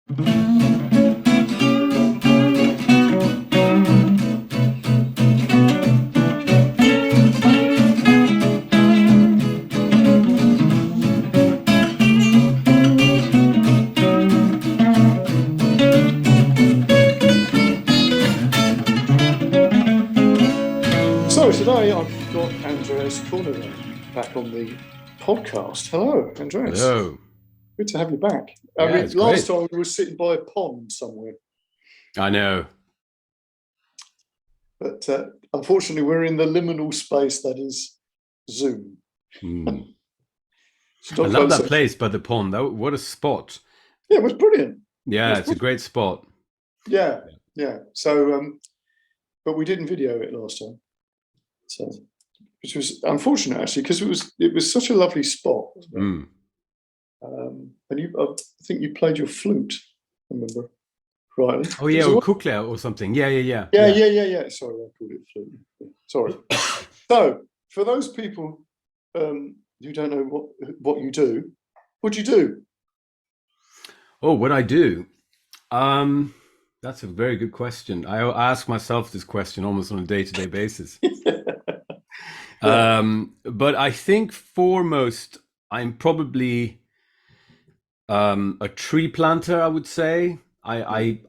So today I've got Andreas Kornevall back on the podcast. Hello, Andreas. Hello. Good to have you back. Yeah, it's last great. time we were sitting by a pond somewhere, I know. but unfortunately we're in the liminal space that is Zoom. Mm. I Stop love that close. place by the pond. What a spot. Yeah, it was brilliant. Yeah, it's a great spot. Yeah. So, but we didn't video it last time, so which was unfortunate actually, because it was such a lovely spot, wasn't it? Mm. And I think you played your flute, I remember rightly. Oh yeah, or cooklea or something. Yeah. Sorry, I called it flute. Yeah, sorry. So for those people who don't know what you do, what do you do? Oh, what I do? That's a very good question. I ask myself this question almost on a day-to-day basis. But I think foremost, I'm probably a tree planter, I would say. I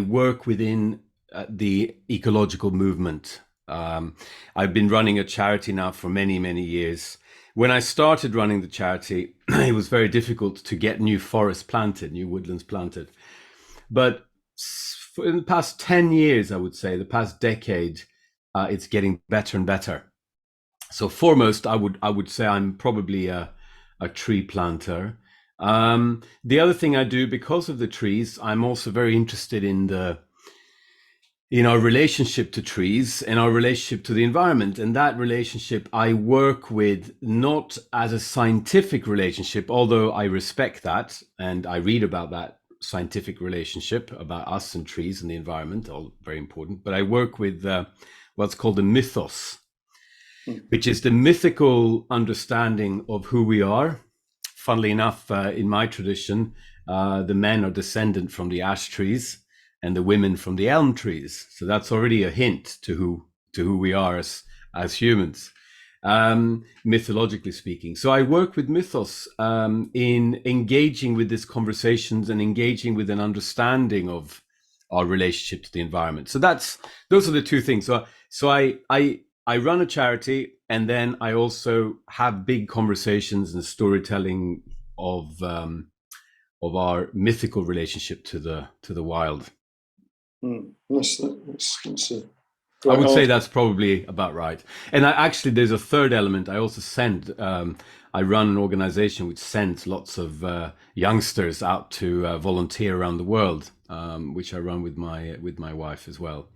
work within the ecological movement. I've been running a charity now for many years. When I started running the charity, it was very difficult to get new forests planted, new woodlands planted. But in the past 10 years, I would say, the past decade, it's getting better and better. So foremost, I would say I'm probably a tree planter. The other thing I do, because of the trees, I'm also very interested in our relationship to trees and our relationship to the environment. And that relationship I work with not as a scientific relationship, although I respect that and I read about that scientific relationship about us and trees and the environment, all very important. But I work with what's called the mythos, which is the mythical understanding of who we are. Funnily enough, in my tradition, the men are descendant from the ash trees and the women from the elm trees. So that's already a hint to who we are as humans, mythologically speaking. So I work with mythos in engaging with these conversations and engaging with an understanding of our relationship to the environment. So those are the two things. So I run a charity, and then I also have big conversations and storytelling of our mythical relationship to the wild. That's I would say that's probably about right. And there's a third element. I also I run an organization which sends lots of youngsters out to volunteer around the world, which I run with my wife as well,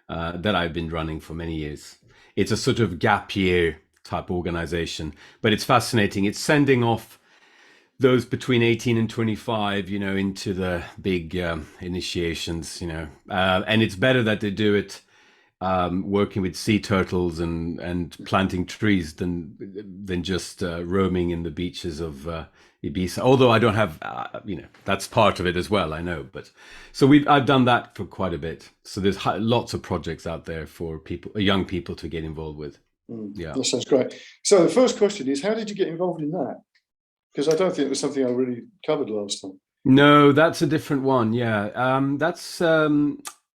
that I've been running for many years. It's a sort of gap year type organization, but it's fascinating. It's sending off those between 18 and 25, into the big initiations, and it's better that they do it working with sea turtles and planting trees than just roaming in the beaches of Ibiza. Although I don't have, that's part of it as well, I know. But so I've done that for quite a bit. So there's lots of projects out there for young people to get involved with. Yeah, that sounds great. So the first question is, how did you get involved in that? Because I don't think it was something I really covered last time. No, that's a different one. Yeah, that's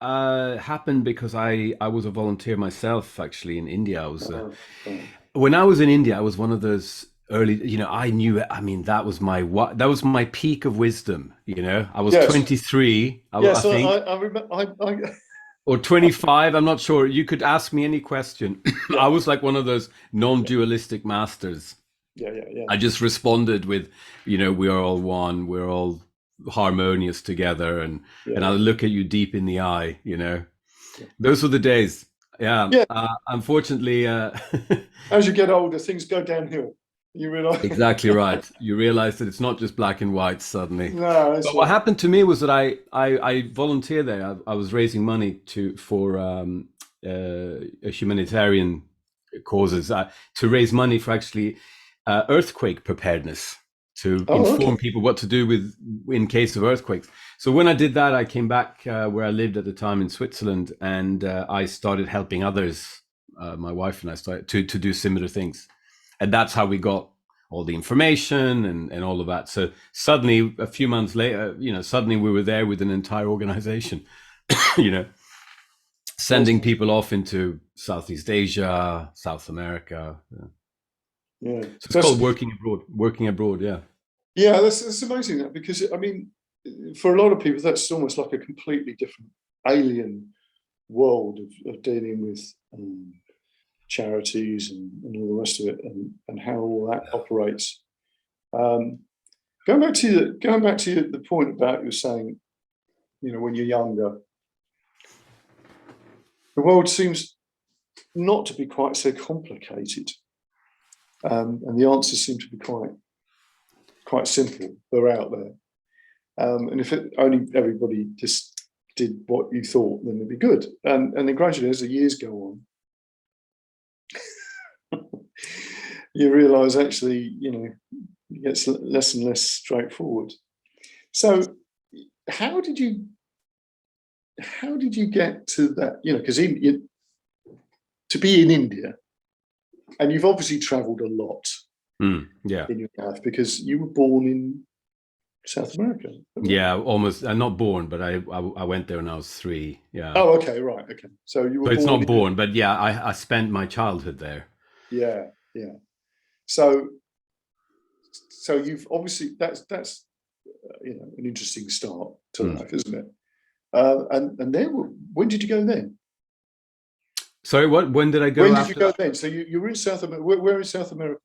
happened because I was a volunteer myself, actually, in India. When I was in India, I was one of those early, I knew, that was my peak of wisdom. I was 23. I think. I remember. Or 25, I'm not sure. You could ask me any question. I was like one of those non-dualistic masters. Yeah. I just responded with, we are all one, we're all harmonious together, and I'll look at you deep in the eye, Those were the days. Unfortunately, as you get older, things go downhill. You realize exactly right. You realize that it's not just black and white suddenly. No, but what happened to me was that I volunteered there. I was raising money for humanitarian causes, to raise money for actually earthquake preparedness. to Oh, inform okay. people what to do with in case of earthquakes. So when I did that, I came back where I lived at the time in Switzerland, and I started helping others. My wife and I started to do similar things, and that's how we got all the information and all of that. So suddenly, a few months later, suddenly we were there with an entire organization, sending Awesome. people off into Southeast Asia, South America. Yeah. So it's called working abroad. Working abroad, yeah. Yeah, that's amazing, that, because I mean, for a lot of people, that's almost like a completely different alien world of dealing with charities and all the rest of it, and how all that operates. Going back to the point about you were saying, when you're younger, the world seems not to be quite so complicated, and the answers seem to be quite simple. They're out there, and if only everybody just did what you thought, then it'd be good. And then gradually, as the years go on, you realise actually, it gets less and less straightforward. So, how did you get to that? Because to be in India, and you've obviously travelled a lot in your life, because you were born in South America. Yeah, almost. I'm not born, but I went there when I was 3. Yeah. Oh, okay, right, okay. So you were. So it's not born, but yeah, I spent my childhood there. Yeah, yeah. So you've obviously that's an interesting start to life, isn't it? And then when did you go then? Sorry, what? When did I go? When did you go then? So you were in South America. Where in South America?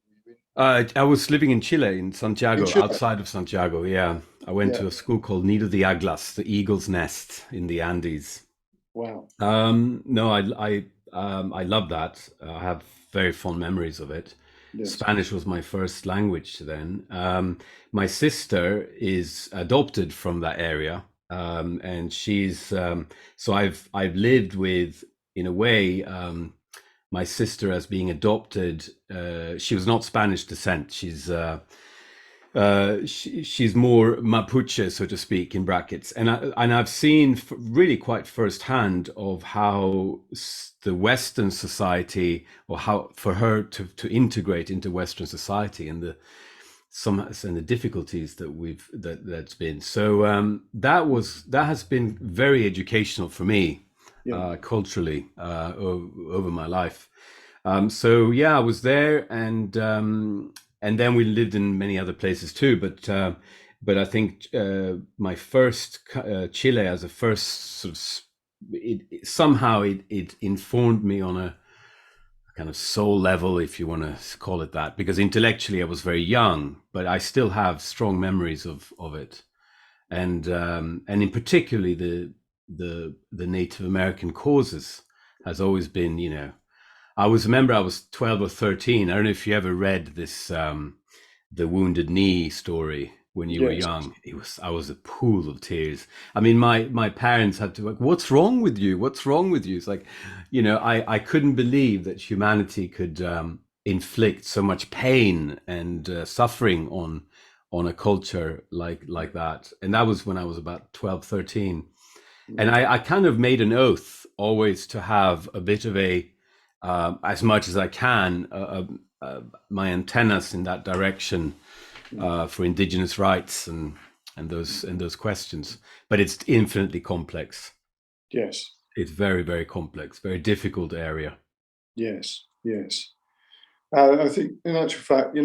I was living in Chile, in Santiago, In Chile. outside of Santiago. Yeah, I went to a school called Nido de Aglas, the Eagle's Nest in the Andes. Wow. No, I love that. I have very fond memories of it. Yes. Spanish was my first language then. My sister is adopted from that area, and she's so I've lived with, in a way, my sister as being adopted. She was not Spanish descent. She's more Mapuche, so to speak, in brackets, and I've seen really quite firsthand of how the Western society, or how for her to integrate into Western society, and the difficulties that's been. So that has been very educational for me. Culturally, over my life. So yeah, I was there, and then we lived in many other places too. But I think my first Chile as a first sort of somehow it informed me on a kind of soul level, if you want to call it that, because intellectually I was very young, but I still have strong memories of it, and in particularly the Native American causes has always been, I remember I was 12 or 13. I don't know if you ever read this, the Wounded Knee story when you were young. I was a pool of tears. I mean, my parents had to, like, what's wrong with you? What's wrong with you? It's like, I couldn't believe that humanity could inflict so much pain and suffering on a culture like that. And that was when I was about 12, 13. And I kind of made an oath always to have a bit of a, as much as I can, my antennas in that direction for Indigenous rights and those questions. But it's infinitely complex. Yes. It's very, very complex, very difficult area. Yes, yes. I think, in actual fact,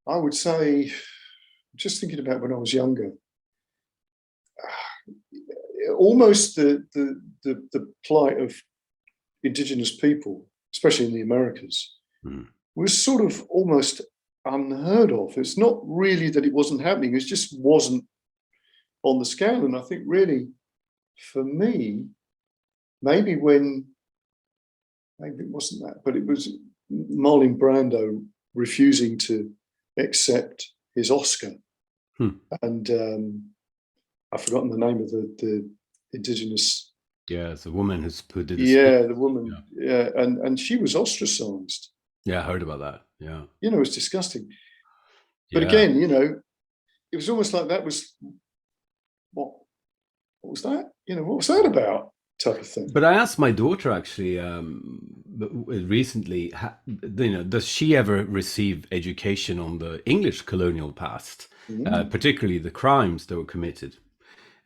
I would say, just thinking about when I was younger, almost the plight of Indigenous people, especially in the Americas, was sort of almost unheard of. It's not really that it wasn't happening, it just wasn't on the scale. And I think really, for me, maybe it wasn't that, but it was Marlon Brando refusing to accept his Oscar. And I've forgotten the name of the Indigenous. Yeah, it's a woman who's put it. Yeah, the woman. Yeah, and she was ostracized. Yeah, I heard about that. Yeah. You know, it's disgusting. But Yeah. again, you know, it was almost like that was what was that? You know, what was that about? Type of thing. But I asked my daughter actually recently, you know, does she ever receive education on the English colonial past, particularly the crimes that were committed?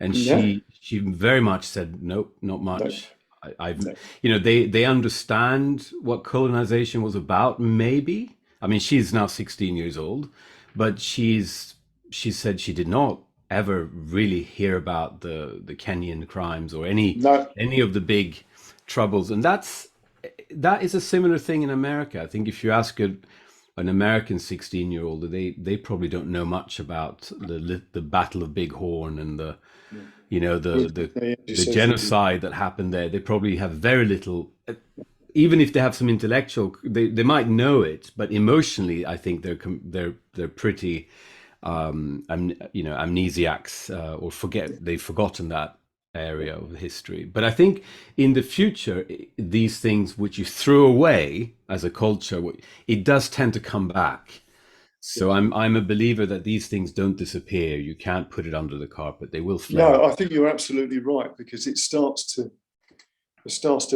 And Yeah. she very much said, nope, not No, much. I've, no. you know, they understand what colonization was about, maybe. I mean, she's now 16 years old, but she said she did not ever really hear about the Kenyan crimes or No. any of the big troubles. And that is a similar thing in America. I think if you ask an American 16-year-old, they probably don't know much about the Battle of Bighorn and the, you know, the genocide that happened there. They probably have very little. Even if they have some intellectual, they might know it, but emotionally, I think they're pretty, you know, amnesiacs, or they've forgotten that area of history. But I think in the future, these things which you threw away as a culture, it does tend to come back. So I'm a believer that these things don't disappear. You can't put it under the carpet. They will flare up. No, I think you're absolutely right, because it starts to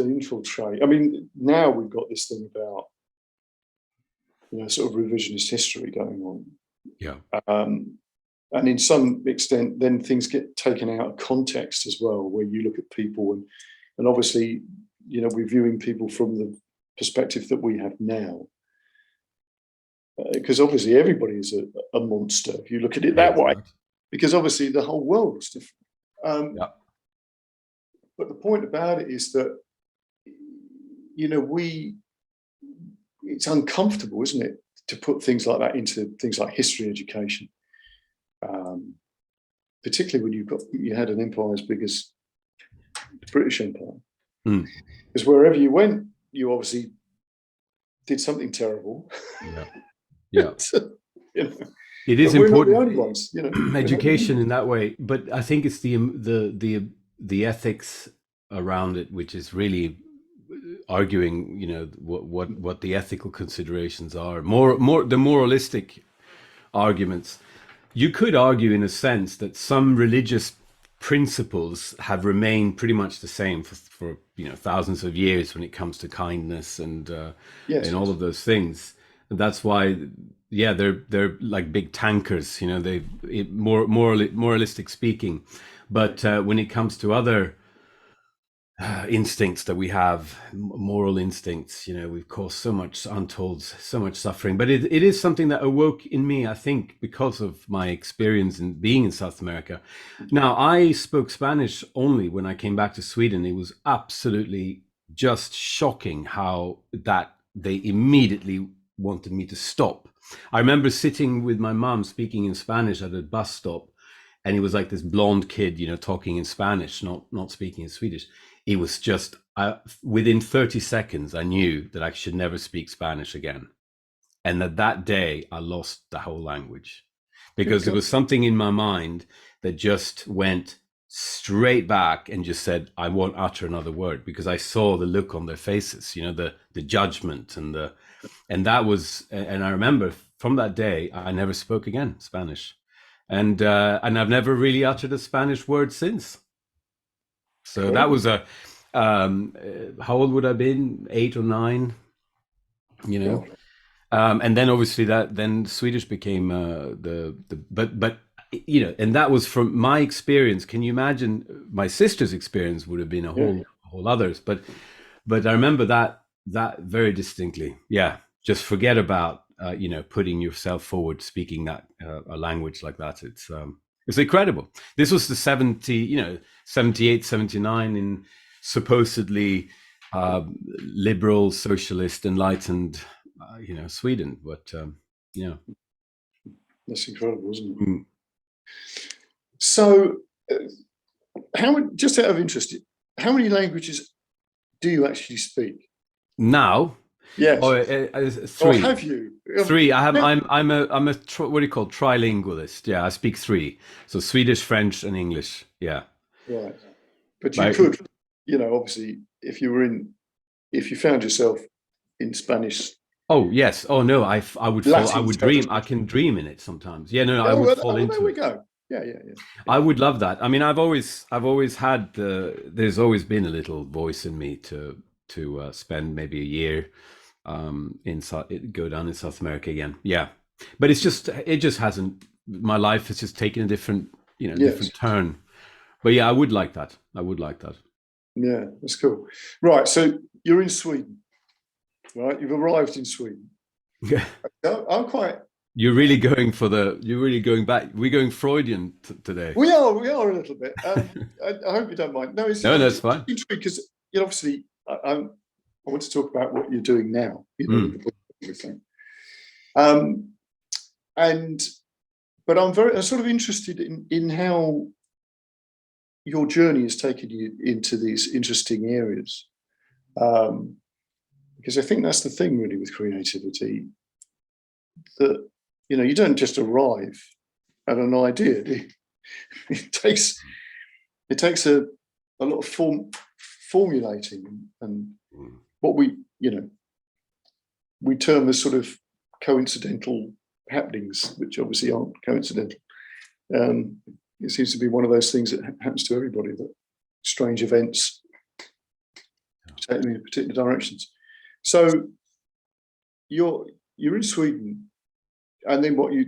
infiltrate. I mean, now we've got this thing about, you know, sort of revisionist history going on. Yeah. And in some extent, then things get taken out of context as well, where you look at people and obviously, you know, we're viewing people from the perspective that we have now. Because obviously everybody is a monster if you look at it that way, because obviously the whole world was different. But the point about it is that, you know, it's uncomfortable, isn't it, to put things like that into things like history education, particularly when you had an empire as big as the British Empire, because wherever you went, you obviously did something terrible. Yeah. You know, it is we're important. not the only ones, you know. Education in that way, but I think it's the ethics around it which is really arguing, you know, what the ethical considerations are, more the moralistic arguments. You could argue in a sense that some religious principles have remained pretty much the same for you know, thousands of years when it comes to kindness and all of those things. And that's why, yeah, they're like big tankers, you know, moralistic speaking. But when it comes to other instincts that we have, moral instincts, you know, we've caused so much suffering. But it is something that awoke in me, I think, because of my experience in being in South America. Now, I spoke Spanish only when I came back to Sweden. It was absolutely just shocking how that they immediately wanted me to stop. I remember sitting with my mom speaking in Spanish at a bus stop, and he was like this blonde kid, you know, talking in Spanish, not speaking in Swedish. It was just, within 30 seconds, I knew that I should never speak Spanish again. And that day, I lost the whole language, because there was something in my mind that just went straight back and just said, I won't utter another word, because I saw the look on their faces, you know, the judgment and that was, and I remember from that day, I never spoke again Spanish. And I've never really uttered a Spanish word since. So that was how old would I have been? 8 or 9, you know. And then obviously then Swedish became but you know, and that was from my experience. Can you imagine my sister's experience would have been a whole others, but I remember that very distinctly. Yeah, just forget about you know, putting yourself forward, speaking that a language like that. It's incredible. This was the 78, 79 in supposedly liberal, socialist, enlightened, you know, Sweden. But yeah, that's incredible, isn't it? So, just out of interest, how many languages do you actually speak now? Yes. 3. Or have you? 3. I'm a what do you call, trilingualist? Yeah, I speak 3. So Swedish, French, and English. Yeah. Right. But you could, you know, obviously, if you found yourself in Spanish. Oh yes. Oh no. I would fall. I Latin would dream. I territory. can dream in it sometimes. Yeah. No. No, I Oh, would fall well, there into we it. go. Yeah, yeah, yeah. I would love that. I mean, I've always had there's always been a little voice in me to spend maybe a year in go down in South America again. Yeah, but it just hasn't. My life has just taken a different Yes. turn. But yeah, I would like that. I would like that. Yeah, that's cool. Right. So you're in Sweden, right? You've arrived in Sweden. Yeah. I'm quite. You're really going for the. You're really going back. We're going Freudian today. We are a little bit. I hope you don't mind. No, No, I'm that's just fine. intrigued because obviously I want to talk about what you're doing now. With the book and everything. But I'm sort of interested in how your journey has taken you into these interesting areas, because I think that's the thing really with creativity, that you don't just arrive at an idea. It takes a lot of formulating and what we term as sort of coincidental happenings, which obviously aren't coincidental. It seems to be one of those things that happens to everybody, that strange events take them in particular directions. So you're in Sweden, and then what you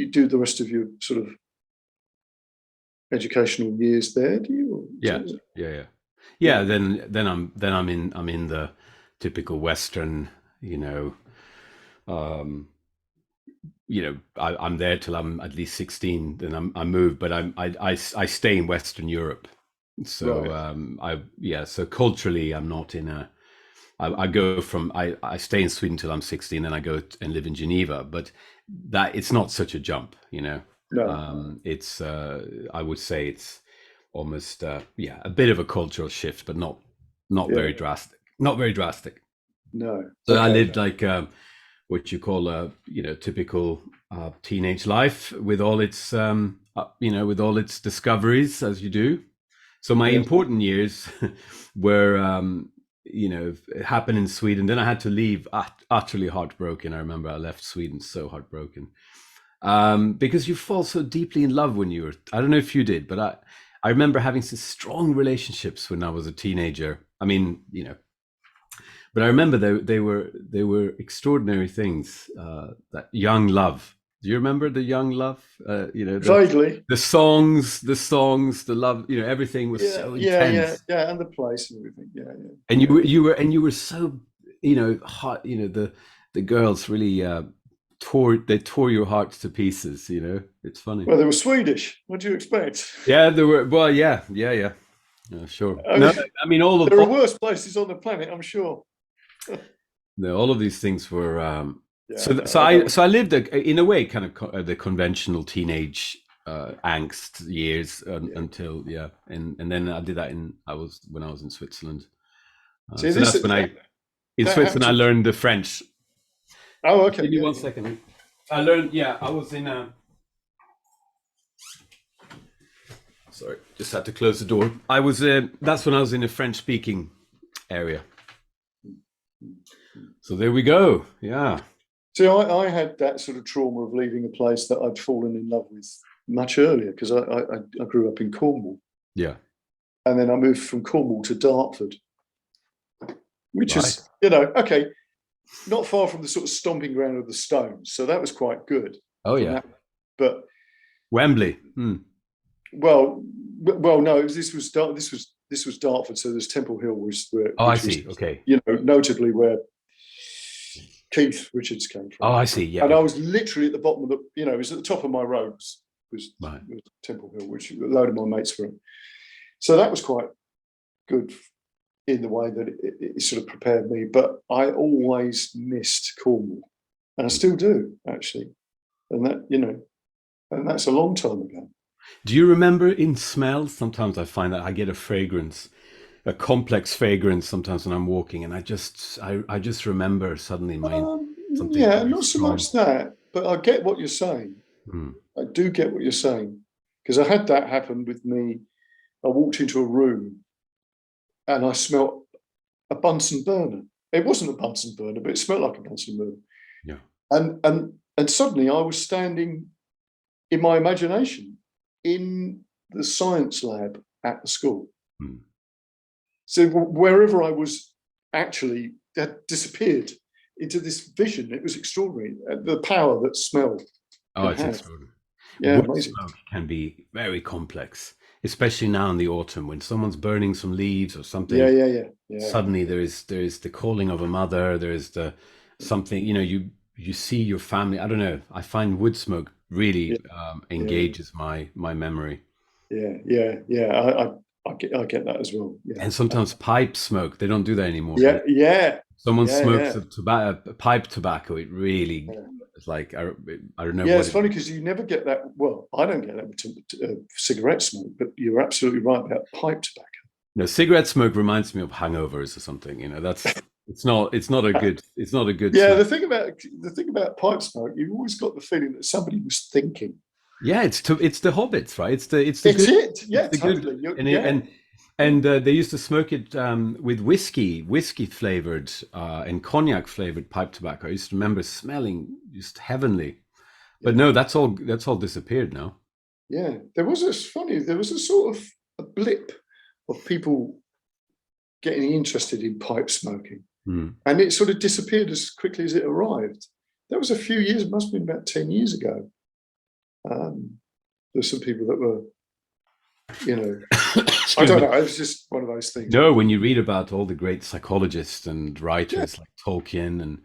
do the rest of your sort of educational years there, do you? Yeah. Then I'm in the typical Western, I'm there till I'm at least 16. Then I move, but I stay in Western Europe. So right. So culturally, I'm not in a. I go from I stay in Sweden till I'm 16, and I go and live in Geneva. But that it's not such a jump, No. It's I would say it's almost a bit of a cultural shift, but not very drastic. Not very drastic. No. So Okay. I lived like what you call a typical teenage life with all its with all its discoveries, as you do. So my important years were it happened in Sweden. Then I had to leave utterly heartbroken. I remember I left Sweden so heartbroken because you fall so deeply in love when I don't know if you did, but I remember having some strong relationships when I was a teenager. I mean, but I remember they were extraordinary things. That young love. Do you remember the young love? Vaguely. The songs, the love. Everything was so intense. Yeah, and the place and everything. Yeah. And you were so hot. The girls really tore your hearts to pieces. It's funny. Well, they were Swedish. What do you expect? Yeah, they were. Well, yeah. Sure. I mean, there are worse places on the planet, I'm sure. No, all of these things were. So I lived in a way kind of the conventional teenage angst years until and then I did that when I was in Switzerland. So that's when in Switzerland I learned the French. Oh, okay. Give me 1 second. I learned. Yeah, I was in. Sorry, just had to close the door. I was. That's when I was in a French-speaking area. So there we go. Yeah. So I had that sort of trauma of leaving a place that I'd fallen in love with much earlier, because I grew up in Cornwall. Yeah. And then I moved from Cornwall to Dartford, which is, okay, not far from the sort of stomping ground of the Stones. So that was quite good. Oh, yeah. But Wembley. Well, no, this was Dartford. So there's Temple Hill, which I see. Okay. Notably where Keith Richards came from. Oh, I see. Yeah. And I was literally at the bottom of it was at the top of my road was Temple Hill, which a load of my mates were in. So that was quite good in the way that it sort of prepared me. But I always missed Cornwall, and I still do, actually. And that, and that's a long time ago. Do you remember in smells? Sometimes I find that I get a complex fragrance sometimes when I'm walking, and I just remember suddenly something. Yeah, not so much that, but I get what you're saying. I do get what you're saying, because I had that happen with me. I walked into a room and I smelt a Bunsen burner. It wasn't a Bunsen burner, but it smelled like a Bunsen burner. Yeah. And suddenly I was standing in my imagination in the science lab at the school. So wherever I was actually had disappeared into this vision. It was extraordinary. The power that smell Oh, can it's have. extraordinary. Yeah, Wood amazing. smoke can be very complex, especially now in the autumn when someone's burning some leaves or something. Yeah. Suddenly there is the calling of a mother. There is the something, you see your family. I don't know. I find wood smoke really engages my memory. Yeah. I get that as well. Yeah. And sometimes pipe smoke. They don't do that anymore. Yeah. Someone smokes a pipe tobacco. It really is like I don't know. Yeah, what it's funny because you never get that. Well, I don't get that with cigarette smoke, but you're absolutely right about pipe tobacco. No, cigarette smoke reminds me of hangovers or something. It's not a good Yeah, smoke. the thing about pipe smoke, you've always got the feeling that somebody was thinking. Yeah, it's the hobbits, right? It's the It's good. it. Yeah, It's the totally. good. And they used to smoke it with whiskey flavored and cognac flavored pipe tobacco. I used to remember smelling just heavenly. But no, that's all disappeared now. Yeah, there was a sort of a blip of people getting interested in pipe smoking, and it sort of disappeared as quickly as it arrived. That was a few years, must have been about 10 years ago. There's some people that were, I don't know. It was just one of those things. No, when you read about all the great psychologists and writers like Tolkien and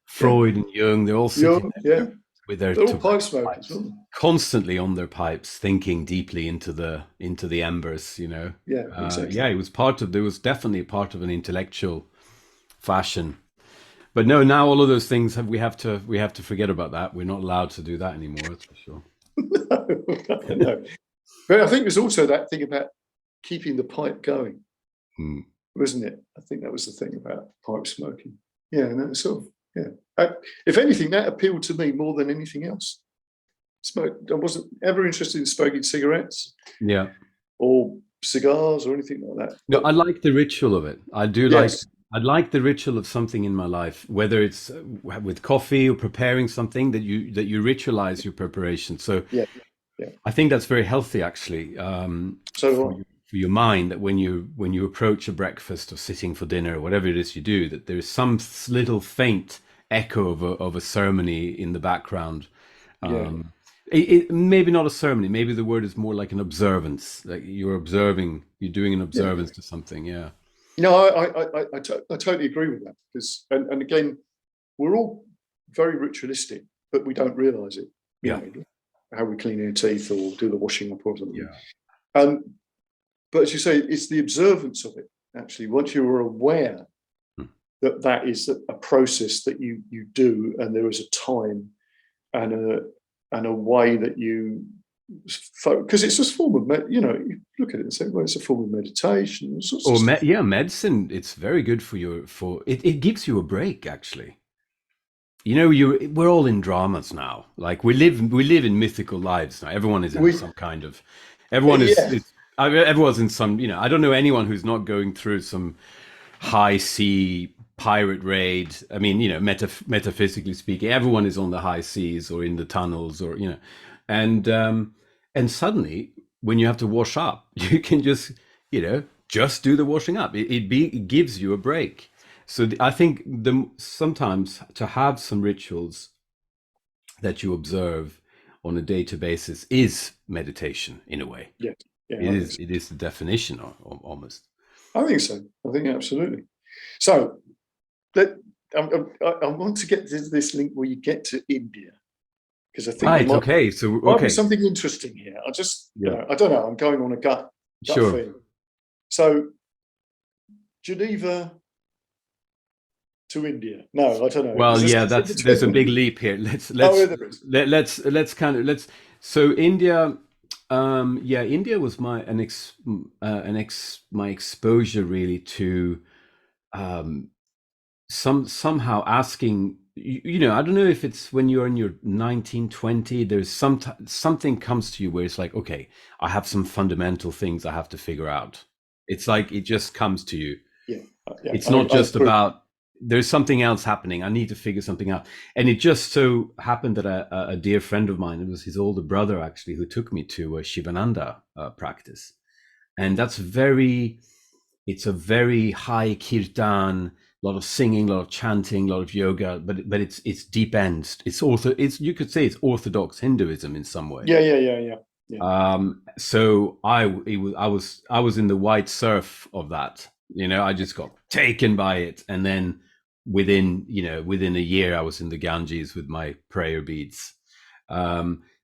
Freud and Jung, they're all sitting there with their pipe smokers, constantly on their pipes, thinking deeply into the embers. Yeah, exactly. Yeah, there was definitely a part of an intellectual fashion. But no, now all of those things we have to forget about that. We're not allowed to do that anymore. That's for sure. No. But I think there's also that thing about keeping the pipe going, wasn't it? I think that was the thing about pipe smoking. Yeah, and that sort of if anything, that appealed to me more than anything else. I wasn't ever interested in smoking cigarettes, or cigars or anything like that. No, I like the ritual of it. I do I like the ritual of something in my life, whether it's with coffee or preparing something that you ritualize your preparation. So I think that's very healthy, actually, for your mind. That when you approach a breakfast or sitting for dinner or whatever it is you do, that there's some little faint echo of a ceremony in the background. Maybe not a ceremony. Maybe the word is more like an observance. Like you're doing an observance to something. Yeah. No, I totally agree with that, because and again, we're all very ritualistic, but we don't realise it. How we clean our teeth or do the washing up or something. But as you say, it's the observance of it. Actually, once you are aware that is a process that you do, and there is a time and a way that you, because it's a form of you look at it and say, well, it's a form of meditation. Medicine. It's very good it gives you a break, actually. We're all in dramas now. Like we live in mythical lives now. Everyone is in some kind of. Everyone's in some. I don't know anyone who's not going through some high sea pirate raid. I mean, metaphysically speaking, everyone is on the high seas or in the tunnels, or and suddenly when you have to wash up, you can just do the washing up. It gives you a break. So I think sometimes to have some rituals that you observe on a day-to-day basis is meditation in a way. It is the definition almost. I think so. I think absolutely. So I want to get to this link where you get to India, because I think might be something interesting here. I don't know. I'm going on a gut feeling. So Geneva to India. No, I don't know. Well, there's a big leap here. So India, India was my exposure really to somehow asking. I don't know if it's when you're in your 19, 20, there's something comes to you where it's like, okay, I have some fundamental things I have to figure out. It's like it just comes to you. It's not just about there's something else happening. I need to figure something out. And it just so happened that a dear friend of mine, it was his older brother actually, who took me to a Shivananda practice. And it's a very high kirtan, a lot of singing, a lot of chanting, a lot of yoga, but it's deep ends. You could say it's Orthodox Hinduism in some way. Yeah. So I was in the white surf of that. I just got taken by it, and then within a year I was in the Ganges with my prayer beads.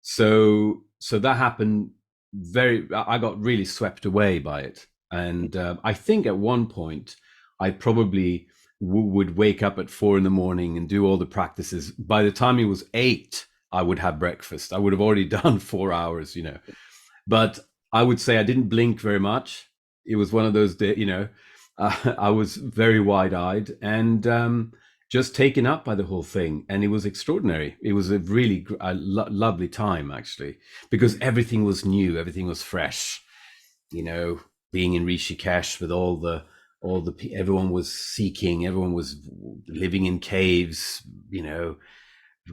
So that happened. I got really swept away by it, and I think at one point I probably would wake up at 4 a.m. and do all the practices. By the time it was 8, I would have breakfast. I would have already done 4 hours, but I would say I didn't blink very much. It was one of those days, I was very wide-eyed and just taken up by the whole thing. And it was extraordinary. It was a really lovely time, actually, because everything was new, everything was fresh. Being in Rishikesh with everyone was seeking, everyone was living in caves,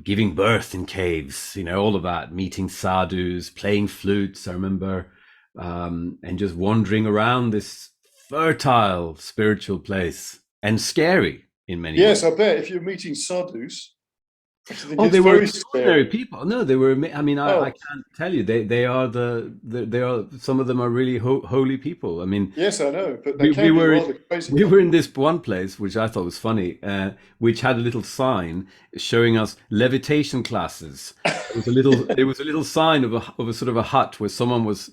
giving birth in caves, all of that, meeting sadhus, playing flutes, I remember, and just wandering around this fertile spiritual place, and scary in many ways. Yes, I bet if you're meeting sadhus, they were extraordinary people. No, they were. I mean, I can't tell you. They are some of them are really holy people. I mean, yes, I know, but we were crazy. We were in this one place, which I thought was funny, which had a little sign showing us levitation classes. There was a little sign of a sort of a hut where someone was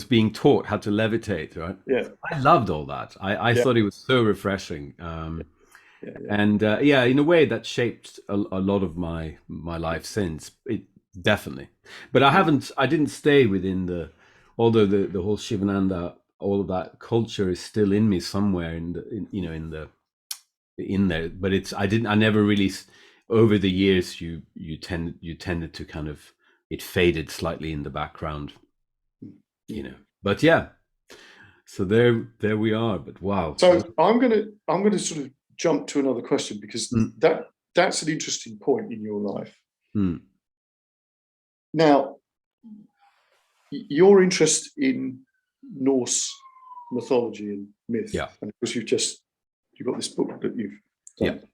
being taught how to levitate. Right. Yeah. I loved all that. I thought it was so refreshing. And in a way that shaped a lot of my life since. It definitely, but I didn't stay within although the whole Shivananda, all of that culture is still in me somewhere in there, but I never really, over the years you tended to kind of, it faded slightly in the background, but yeah, so there we are. But wow. So I'm gonna sort of jump to another question, because that's an interesting point in your life. Now, your interest in Norse mythology and myth, and of course you've got this book that you've done.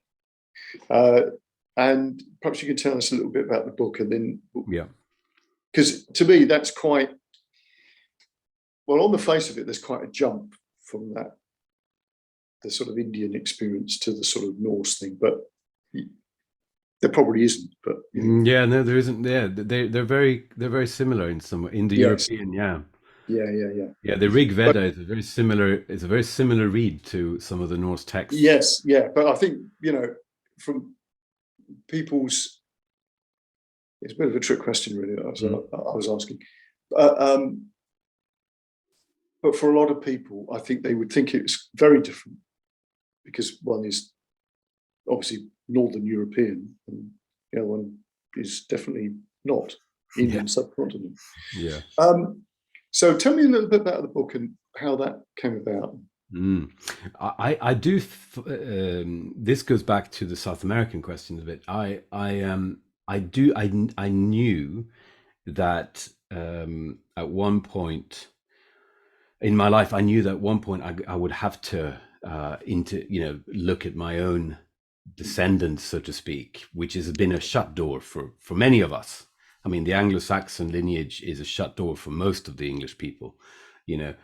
And perhaps you can tell us a little bit about the book, and then because to me that's quite, well, on the face of it, there's quite a jump from the sort of Indian experience to the sort of Norse thing, but there probably isn't. But no, there isn't. They're very similar in some Indo-European. Yeah. The Rig Veda is a very similar. It's a very similar read to some of the Norse texts. Yes, but I think from people's, it's a bit of a trick question, really. I was asking, but for a lot of people, I think they would think it's very different, because one is obviously Northern European, and the other one is definitely not Indian subcontinent. Yeah. So tell me a little bit about the book and how that came about. I do. This goes back to the South American question a bit. I knew that at one point in my life, I knew that at one point I would have to look at my own descendants, so to speak, which has been a shut door for many of us. I mean, the Anglo-Saxon lineage is a shut door for most of the English people. You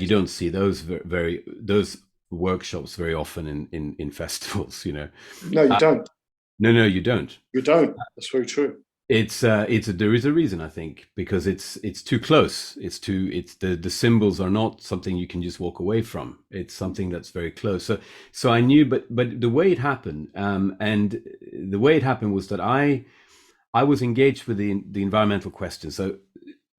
don't see those those workshops very often in festivals. No, you don't. No, you don't. You don't. That's very true. There is a reason, I think, because it's too close. The symbols are not something you can just walk away from. It's something that's very close. So I knew, but the way it happened, was that I was engaged with the environmental question. So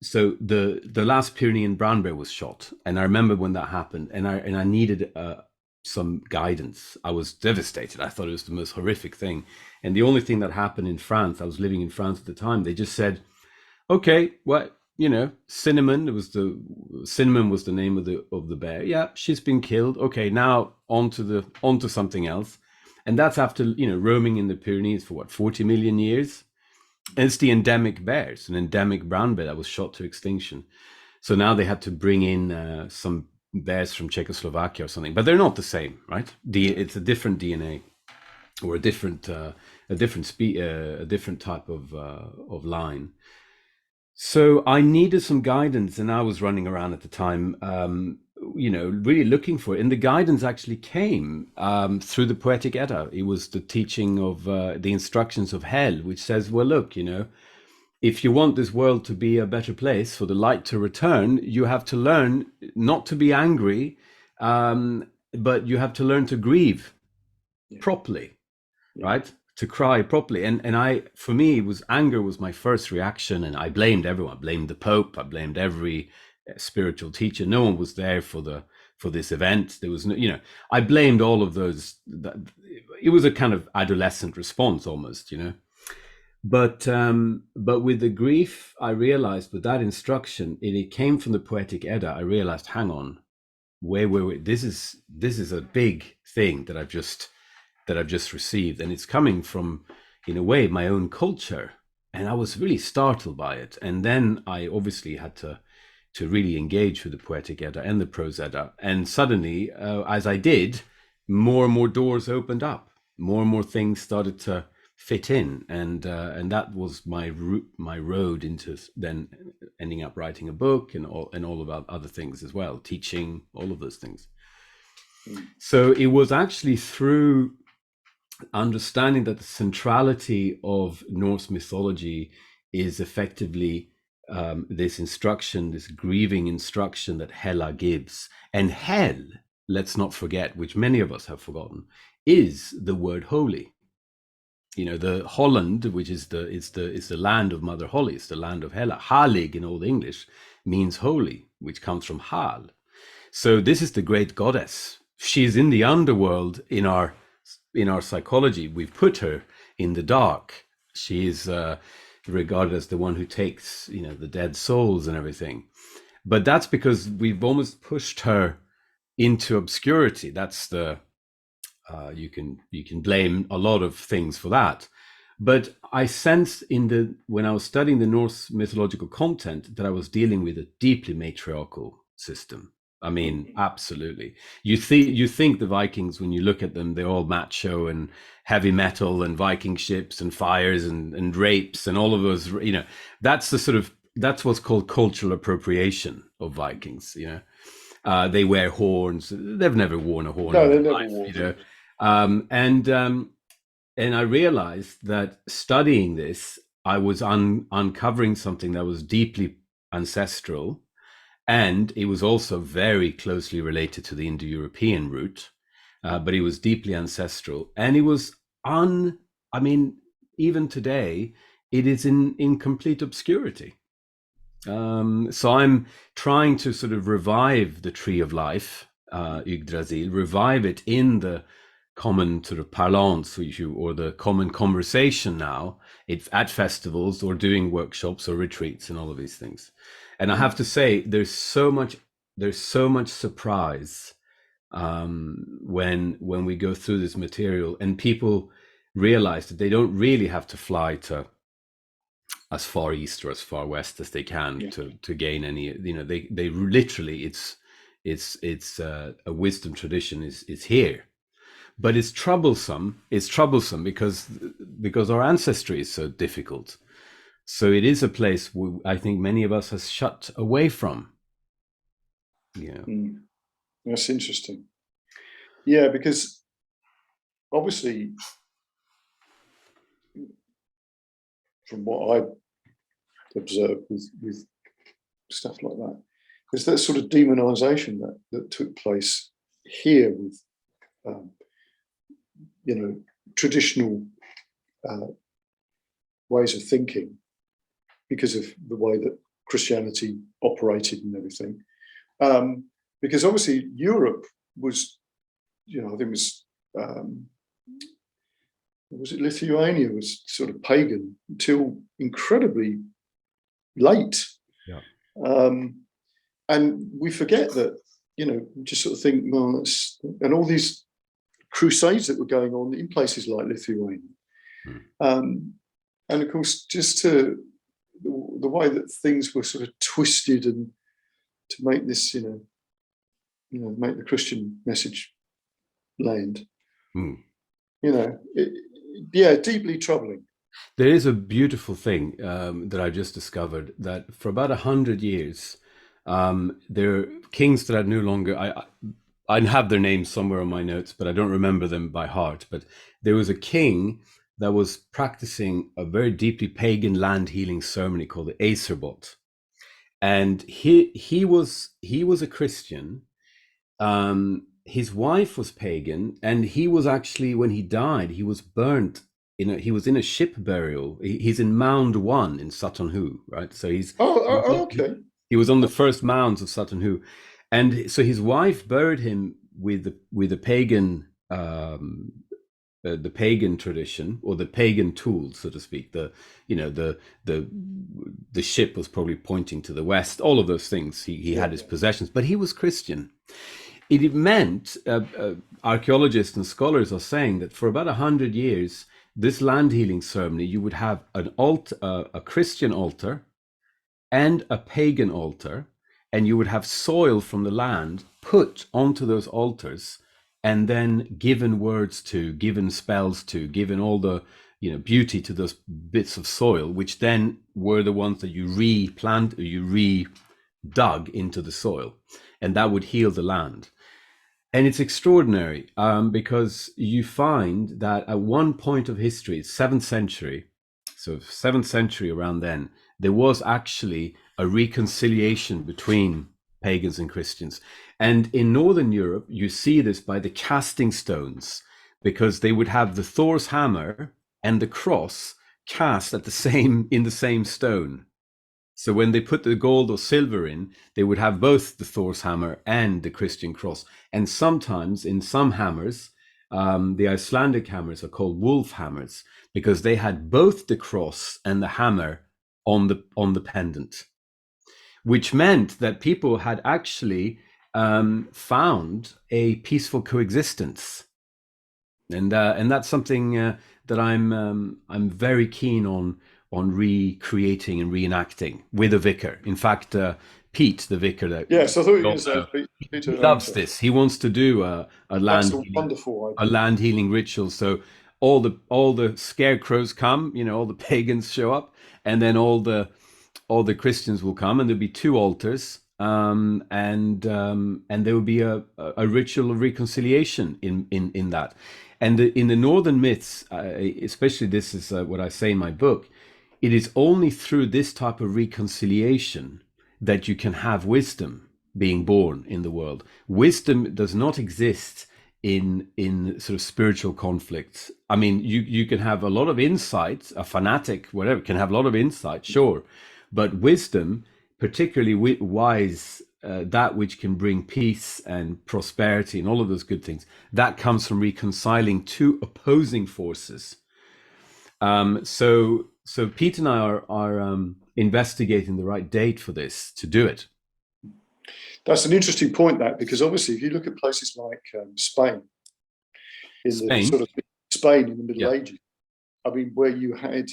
the last Pyrenean brown bear was shot, and I remember when that happened, and I needed some guidance. I was devastated. I thought it was the most horrific thing. And the only thing that happened in France, I was living in France at the time, they just said, okay, Cinnamon was the name of the bear. Yeah, she's been killed. Okay, now on to something else. And that's after, roaming in the Pyrenees for 40 million years. And it's the endemic bears, an endemic brown bear that was shot to extinction. So now they had to bring in some bears from Czechoslovakia or something, but they're not the same, right? It's a different DNA, or a different type of line. So I needed some guidance, and I was running around at the time, really looking for it. And the guidance actually came through the Poetic Edda. It was the teaching of the instructions of Hel, which says, well, look, if you want this world to be a better place, for the light to return, you have to learn not to be angry, but you have to learn to grieve properly, right? To cry properly. And for me, anger was my first reaction, and I blamed everyone. I blamed the Pope. I blamed every spiritual teacher. No one was there for this event. There was no, I blamed all of those. It was a kind of adolescent response almost, But with the grief, I realized with that instruction, it came from the Poetic Edda. I realized, hang on, wait, this is a big thing that I've just received, and it's coming from, in a way, my own culture. And I was really startled by it. And then I obviously had to really engage with the Poetic Edda and the Prose Edda. And suddenly, as I did, more and more doors opened up. More and more things started to fit in, and that was my road into then ending up writing a book and all of other things as well, teaching, all of those things. So it was actually through understanding that the centrality of Norse mythology is effectively this instruction, this grieving instruction that Hela gives. And Hel, let's not forget, which many of us have forgotten, is the word holy. The Holland, which is the land of Mother Holly, it's the land of Hela. Halig in Old English means holy, which comes from Hal. So this is the great goddess. She's in the underworld in our psychology. We've put her in the dark. She is regarded as the one who takes, the dead souls and everything. But that's because we've almost pushed her into obscurity. That's the you can blame a lot of things for that, but I sensed when I was studying the Norse mythological content that I was dealing with a deeply matriarchal system. I mean, absolutely. You think the Vikings, when you look at them, they're all macho and heavy metal and Viking ships and fires and rapes and all of those. That's what's called cultural appropriation of Vikings. They wear horns. They've never worn a horn in their life. And I realized that studying this, I was uncovering something that was deeply ancestral, and it was also very closely related to the Indo-European root, but it was deeply ancestral, and it was even today, it is in complete obscurity. So I'm trying to sort of revive the tree of life, Yggdrasil, revive it in the common sort of parlance or the common conversation now at festivals or doing workshops or retreats and all of these things. And I have to say, there's so much surprise when we go through this material and people realize that they don't really have to fly to as far east or as far west as they can to gain any, they literally, it's a wisdom tradition is here. But it's troublesome because our ancestry is so difficult. So it is a place I think many of us has shut away from. That's interesting. Yeah, because obviously from what I observed with stuff like that, there's that sort of demonization that took place here with traditional ways of thinking because of the way that Christianity operated and everything. Because obviously Europe was, I think it was it Lithuania was sort of pagan until incredibly late. And we forget that, we just sort of think, well, and all these crusades that were going on in places like Lithuania. And of course, just to the way that things were sort of twisted and to make this, make the Christian message land, deeply troubling. There is a beautiful thing that I just discovered, that for about 100 years, there are kings that I no longer, I have their names somewhere on my notes, but I don't remember them by heart. But there was a king that was practicing a very deeply pagan land healing ceremony called the Aeserbot. And he was a Christian. His wife was pagan, and he was actually, when he died, he was burnt. He was in a ship burial. He's in Mound 1 in Sutton Hoo, right? So he's okay. He was on the first mounds of Sutton Hoo, and so his wife buried him with the pagan tradition, or the pagan tools, so to speak. The ship was probably pointing to the west. All of those things. He had his possessions, but he was Christian. It meant archaeologists and scholars are saying that for about 100 years, this land healing ceremony, you would have a Christian altar and a pagan altar, and you would have soil from the land put onto those altars, and then given words to, given spells to, given all the beauty to those bits of soil, which then were the ones that you replant, or you re-dug into the soil, and that would heal the land. And it's extraordinary because you find that at one point of history, 7th century, so 7th century around then, there was actually a reconciliation between pagans and Christians. And in Northern Europe, you see this by the casting stones, because they would have the Thor's hammer and the cross cast in the same stone. So when they put the gold or silver in, they would have both the Thor's hammer and the Christian cross. And sometimes in some hammers, the Icelandic hammers are called wolf hammers, because they had both the cross and the hammer on the pendant, which meant that people had actually found a peaceful coexistence. And that's something that I'm very keen on recreating and reenacting with a vicar. In fact, Pete, the vicar, that I thought you were going to say Peter loves this. He wants to do a land healing ritual. So all the scarecrows come, all the pagans show up, and then all the Christians will come, and there'll be 2 altars, and there will be a ritual of reconciliation in that. And in the northern myths, especially, this is what I say in my book, it is only through this type of reconciliation that you can have wisdom being born in the world. Wisdom does not exist in sort of spiritual conflicts. I mean, you can have a lot of insight, a fanatic, whatever, can have a lot of insight, sure. But wisdom, particularly wise, that which can bring peace and prosperity and all of those good things, that comes from reconciling 2 opposing forces. So Pete and I are investigating the right date for this to do it. That's an interesting point, because obviously, if you look at places like Spain in the Middle Ages, I mean, where you had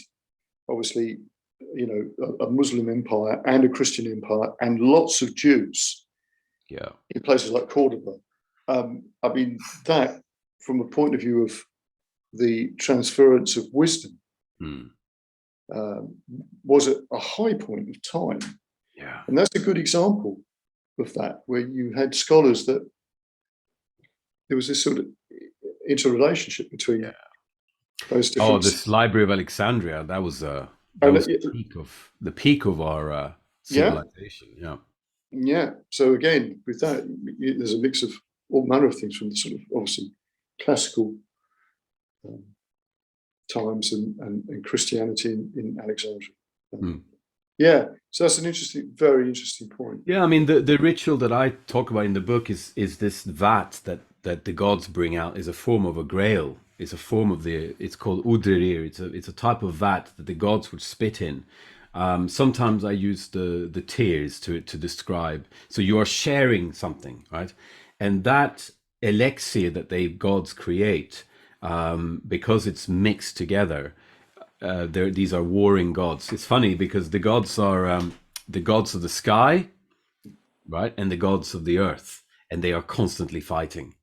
obviously a Muslim empire and a Christian empire and lots of Jews, in places like Cordoba. I mean, that, from a point of view of the transference of wisdom, was at a high point of time. And that's a good example of that, where you had scholars that there was this sort of interrelationship between those different. This Library of Alexandria, that was the peak of our civilization. So again, with that, there's a mix of all manner of things, from the sort of obviously classical times and Christianity in Alexandria. So that's an very interesting point. I mean, the ritual that I talk about in the book is this vat that the gods bring out, is a form of a grail. It's a form of it's called udrerir. It's a type of vat that the gods would spit in. Sometimes I use the tears to describe. So you are sharing something, right? And that elixir that gods create, because it's mixed together. These are warring gods. It's funny because the gods are the gods of the sky, right, and the gods of the earth, and they are constantly fighting.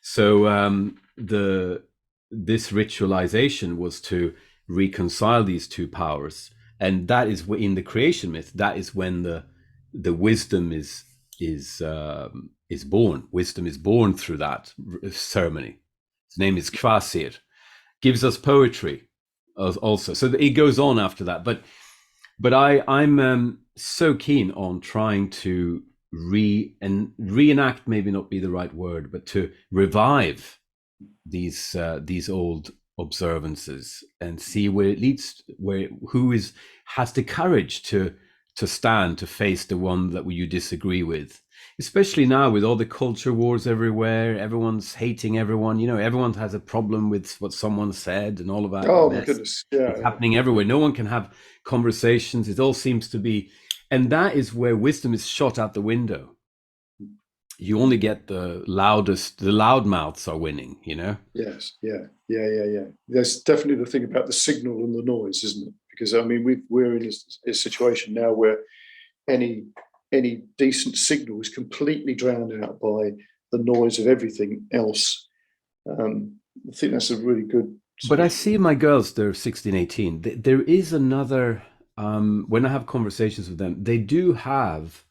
So this ritualization was to reconcile these two powers, and that is in the creation myth. That is when the wisdom is born. Wisdom is born through that ceremony. Its name is Kvasir. Gives us poetry also. So it goes on after that. But I'm so keen on trying to reenact, maybe not be the right word, but to revive these old observances and see where it leads, has the courage to stand to face the one that you disagree with, especially now with all the culture wars everywhere. Everyone's hating everyone, everyone has a problem with what someone said and all of that. Oh my goodness, yeah, it's happening everywhere. No one can have conversations. It all seems to be, and that is where wisdom is shot out the window. You only get the loudmouths are winning, Yes, yeah. There's definitely the thing about the signal and the noise, isn't it? Because I mean, we're in a situation now where any decent signal is completely drowned out by the noise of everything else. I think that's a really good. But I see my girls, they're 16, 18. There is another, when I have conversations with them, they do have.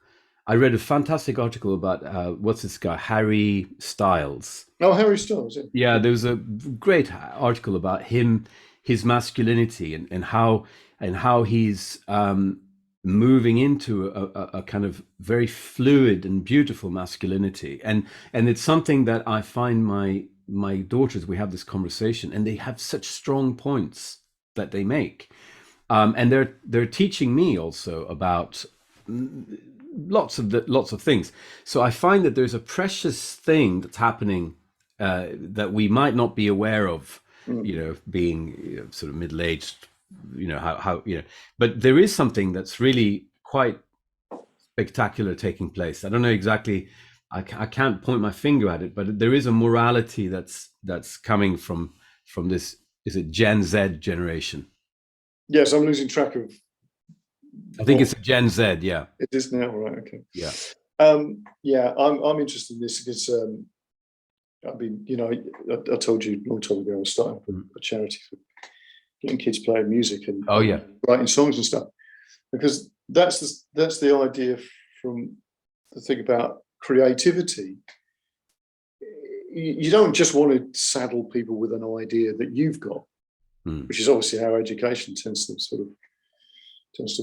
I read a fantastic article about what's this guy, Harry Styles. Oh, Harry Styles. Yeah, there was a great article about him, his masculinity, and how he's moving into a kind of very fluid and beautiful masculinity, and it's something that I find my daughters, we have this conversation, and they have such strong points that they make, and they're teaching me also about lots of things. So I find that there's a precious thing that's happening that we might not be aware of, being sort of middle-aged, how but there is something that's really quite spectacular taking place. I don't know exactly, I can't point my finger at it, but there is a morality that's coming from this, is it Gen Z generation? Yes, I'm losing track of. I think it's a Gen Z, yeah. It is now, right? Okay. Yeah. I'm interested in this because I mean, I told you a long time ago I was starting a charity for getting kids playing music and writing songs and stuff, because that's the idea from the thing about creativity. You don't just want to saddle people with an idea that you've got, which is obviously how education tends to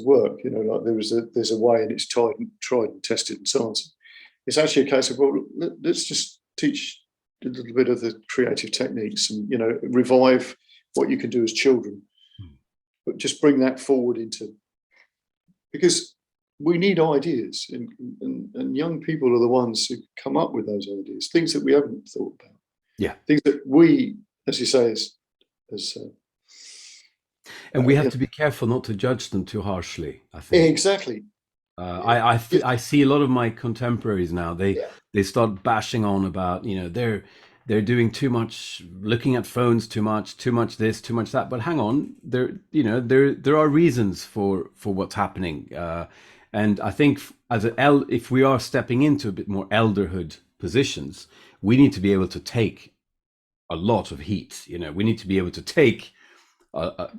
work. Like there's a way and it's tried and tested and so on. It's actually a case of, well, let's just teach a little bit of the creative techniques and revive what you can do as children, but just bring that forward because we need ideas, and young people are the ones who come up with those ideas, things that we haven't thought about. Yeah, things that we, as you say, as and we have to be careful not to judge them too harshly, I think. Exactly. I see a lot of my contemporaries now. They start bashing on about, they're doing too much, looking at phones too much this, too much that. But hang on, there are reasons for what's happening. And I think if we are stepping into a bit more elderhood positions, we need to be able to take a lot of heat. We need to be able to take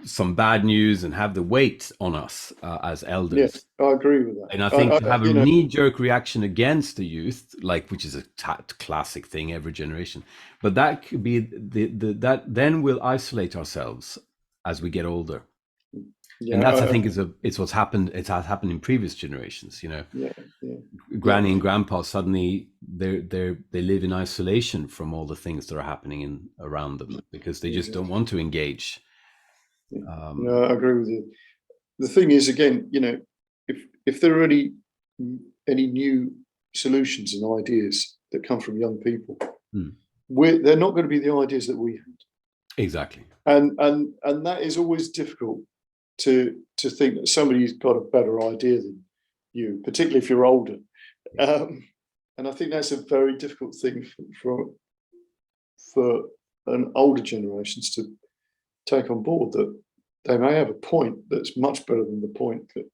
some bad news and have the weight on us as elders. Yes, I agree with that. And I think to have a knee-jerk reaction against the youth, which is a classic thing every generation, but that could be that then we'll isolate ourselves as we get older. Yeah, and that's I think it's what's happened. It has happened in previous generations. Granny and grandpa suddenly they live in isolation from all the things that are happening around them because they just don't want to engage. No, I agree with you. The thing is, again, if there are any new solutions and ideas that come from young people, they're not going to be the ideas that we had. Exactly. And that is always difficult to think that somebody's got a better idea than you, particularly if you're older. And I think that's a very difficult thing for for an older generations to take on board that they may have a point that's much better than the point that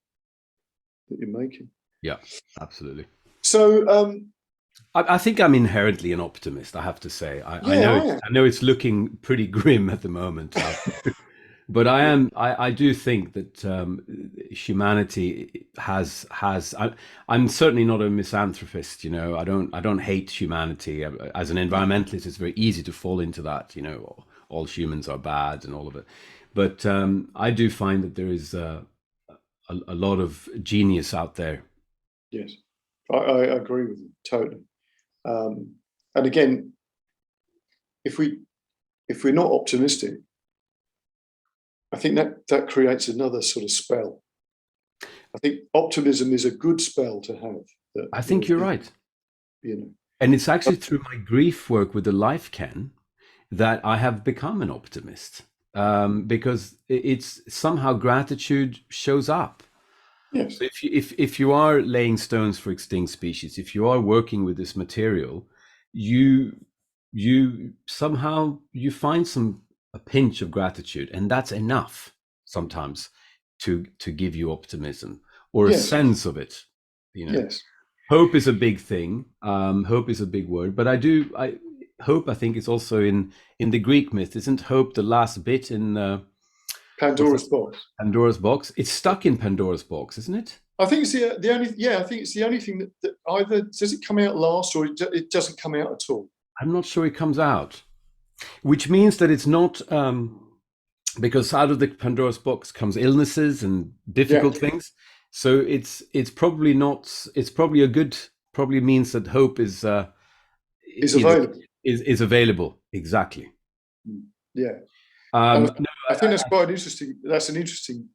you're making. Yeah, absolutely. So I think I'm inherently an optimist, I have to say. I know it's looking pretty grim at the moment, but I do think that humanity has. I'm certainly not a misanthropist, you know. I don't hate humanity. As an environmentalist, it's very easy to fall into that, you know. All humans are bad and all of it, but I do find that there is a lot of genius out there. Yes, I agree with you totally. And again, if we're not optimistic, I think that creates another sort of spell. I think optimism is a good spell to have. I think you're right. You know, and it's actually through my grief work with the Life Ken that I have become an optimist, because it's somehow gratitude shows up. yes. So if you are laying stones for extinct species, if you are working with this material, you somehow you find a pinch of gratitude, and that's enough sometimes to give you optimism or a sense of it. You know, hope is a big thing. Hope is a big word, but hope, I think, is also in the Greek myth. Isn't hope the last bit in Pandora's box? Pandora's box. It's stuck in Pandora's box, isn't it? I think it's the only. Yeah, I think it's the only thing that either does it come out last or it doesn't come out at all. I'm not sure it comes out, which means that it's not, because out of the Pandora's box comes illnesses and difficult things. So it's probably not. It's probably probably means that hope is available. Is available, exactly. Yeah. I think that's quite interesting. That's an interesting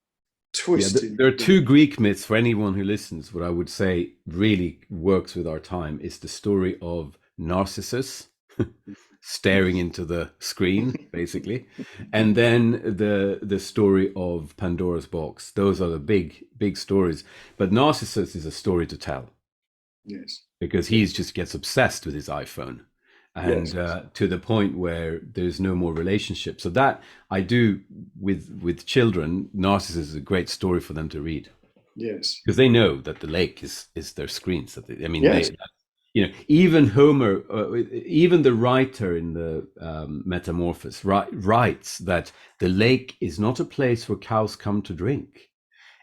twist. Yeah, there are two Greek myths for anyone who listens. What I would say really works with our time is the story of Narcissus staring into the screen, basically, and then the story of Pandora's box. Those are the big stories. But Narcissus is a story to tell. Yes. Because he just gets obsessed with his iPhone. And to the point where there's no more relationship. So that I do with children. Narcissus is a great story for them to read. Yes, because they know that the lake is their screens. Even Homer, even the writer in the Metamorphoses writes that the lake is not a place where cows come to drink,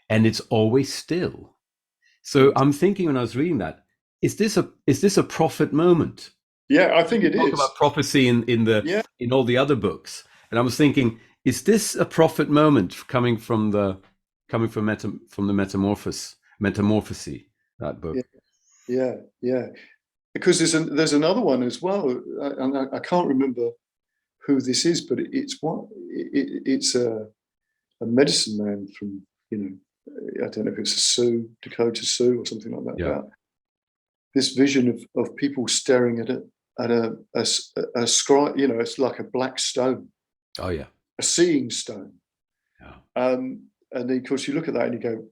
and it's always still. So I'm thinking when I was reading that, is this a prophet moment? Yeah, I think it is. Talk about prophecy in all the other books, and I was thinking, is this a prophet moment coming from the Metamorphoses, that book? Yeah. Because there's another one as well, and I can't remember who this is, but it's a medicine man from, I don't know if it's Dakota Sioux or something like that. About this vision of people staring at a scribe, it's like a black stone. Oh yeah, a seeing stone. Yeah. And then of course you look at that and you go,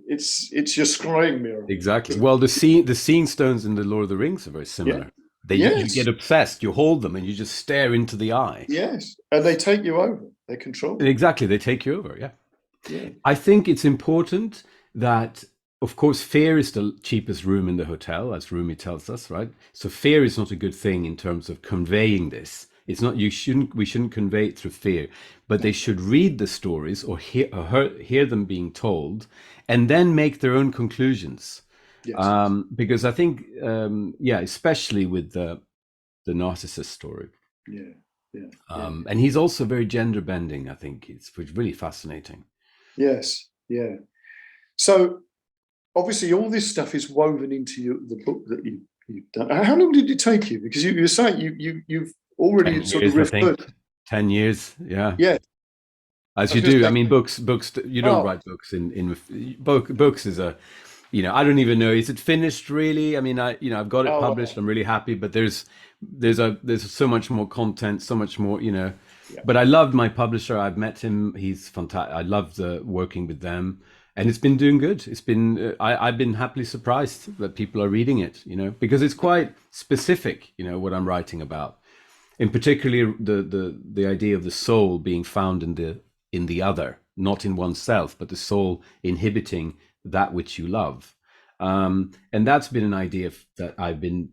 it's your scrying mirror. Exactly. Well, the seeing stones in the Lord of the Rings are very similar. You get obsessed. You hold them and you just stare into the eye. Yes, and they take you over. They control you. Exactly, they take you over. Yeah. I think it's important that, of course, fear is the cheapest room in the hotel, as Rumi tells us, right? So fear is not a good thing in terms of conveying this. It's not. We shouldn't convey it through fear, but they should read the stories or hear them being told, and then make their own conclusions. Yes. Because I think, especially with the Narcissus story. Yeah. And he's also very gender bending. I think it's really fascinating. Yes. Yeah. So obviously, all this stuff is woven into the book that you've done. How long did it take you? Because you're saying you've already sort of referred. 10 years. Yeah. Yeah. As you do. I mean, books. You don't write books in books is a. I don't even know. Is it finished really? I mean, I've got it published. I'm really happy, but there's so much more content, so much more. Yeah. But I loved my publisher. I've met him. He's fantastic. I loved working with them. And it's been doing good. It's been I've been happily surprised that people are reading it, because it's quite specific, what I'm writing about. in particularly the idea of the soul being found in the other, not in oneself, but the soul inhibiting that which you love. And that's been an idea that I've been